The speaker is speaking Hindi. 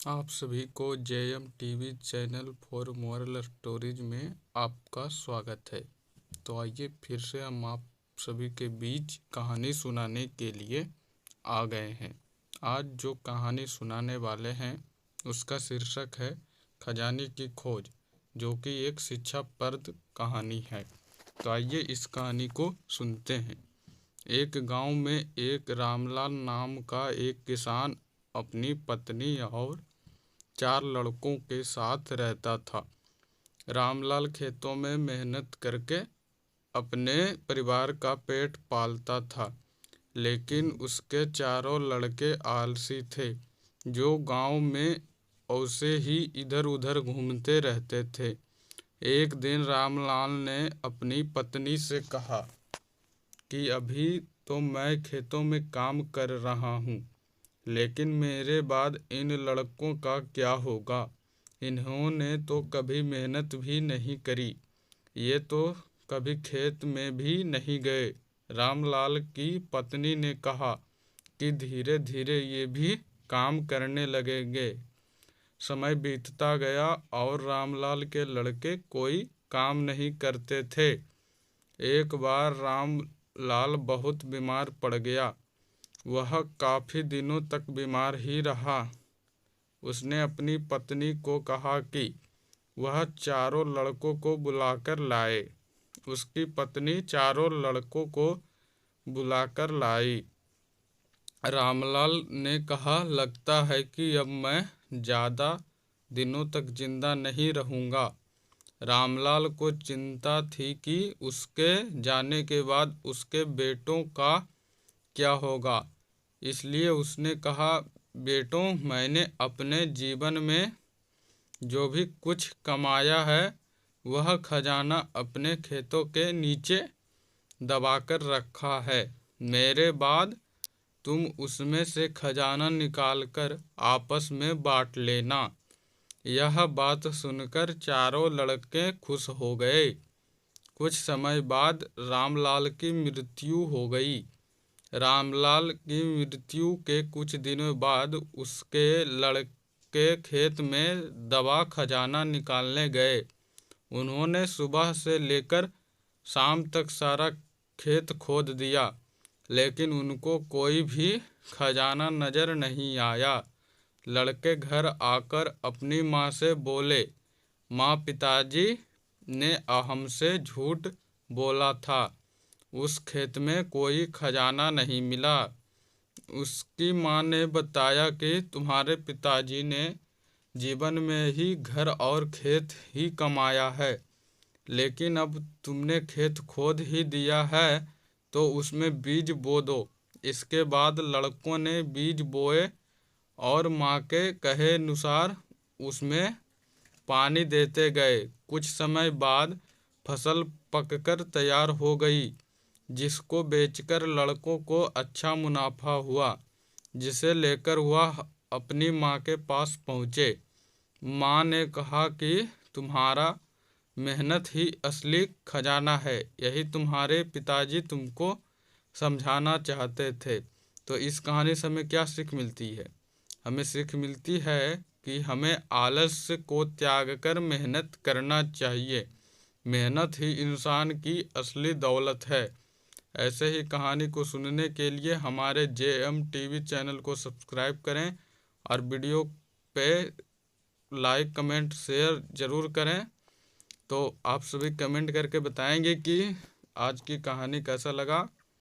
आप सभी को JM TV channel for moral stories में आपका स्वागत है। तो आइए फिर से हम आप सभी के बीच कहानी सुनाने के लिए आ गए हैं। आज जो कहानी सुनाने वाले हैं उसका शीर्षक है खजाने की खोज, जो कि एक शिक्षाप्रद कहानी है। तो आइए इस कहानी को सुनते हैं। एक गांव में एक रामलाल नाम का एक किसान अपनी पत्नी और 4 लड़कों के साथ रहता था। रामलाल खेतों में मेहनत करके अपने परिवार का पेट पालता था, लेकिन उसके चारों लड़के आलसी थे, जो गांव में ऐसे ही इधर उधर घूमते रहते थे। एक दिन रामलाल ने अपनी पत्नी से कहा कि अभी तो मैं खेतों में काम कर रहा हूँ, लेकिन मेरे बाद इन लड़कों का क्या होगा? इन्होंने तो कभी मेहनत भी नहीं करी, ये तो कभी खेत में भी नहीं गए। रामलाल की पत्नी ने कहा कि धीरे धीरे ये भी काम करने लगेंगे। समय बीतता गया और रामलाल के लड़के कोई काम नहीं करते थे। एक बार रामलाल बहुत बीमार पड़ गया। वह काफ़ी दिनों तक बीमार ही रहा। उसने अपनी पत्नी को कहा कि वह चारों लड़कों को बुलाकर लाए। उसकी पत्नी चारों लड़कों को बुलाकर लाई। रामलाल ने कहा, लगता है कि अब मैं ज़्यादा दिनों तक जिंदा नहीं रहूँगा। रामलाल को चिंता थी कि उसके जाने के बाद उसके बेटों का क्या होगा। इसलिए उसने कहा, बेटों, मैंने अपने जीवन में जो भी कुछ कमाया है वह खजाना अपने खेतों के नीचे दबाकर रखा है। मेरे बाद तुम उसमें से खजाना निकालकर आपस में बांट लेना। यह बात सुनकर चारों लड़के खुश हो गए। कुछ समय बाद रामलाल की मृत्यु हो गई। रामलाल की मृत्यु के कुछ दिनों बाद उसके लड़के खेत में दबा खजाना निकालने गए। उन्होंने सुबह से लेकर शाम तक सारा खेत खोद दिया, लेकिन उनको कोई भी खजाना नजर नहीं आया। लड़के घर आकर अपनी माँ से बोले, माँ, पिताजी ने हमसे झूठ बोला था, उस खेत में कोई खजाना नहीं मिला। उसकी माँ ने बताया कि तुम्हारे पिताजी ने जीवन में ही घर और खेत ही कमाया है, लेकिन अब तुमने खेत खोद ही दिया है तो उसमें बीज बो दो। इसके बाद लड़कों ने बीज बोए और माँ के कहे अनुसार उसमें पानी देते गए। कुछ समय बाद फसल पककर तैयार हो गई, जिसको बेचकर लड़कों को अच्छा मुनाफा हुआ, जिसे लेकर वह अपनी माँ के पास पहुँचे। माँ ने कहा कि तुम्हारा मेहनत ही असली खजाना है, यही तुम्हारे पिताजी तुमको समझाना चाहते थे। तो इस कहानी से हमें क्या सीख मिलती है? हमें सीख मिलती है कि हमें आलस्य को त्याग कर मेहनत करना चाहिए। मेहनत ही इंसान की असली दौलत है। ऐसे ही कहानी को सुनने के लिए हमारे जेएम टीवी चैनल को सब्सक्राइब करें और वीडियो पे लाइक, कमेंट, शेयर ज़रूर करें। तो आप सभी कमेंट करके बताएंगे कि आज की कहानी कैसा लगा।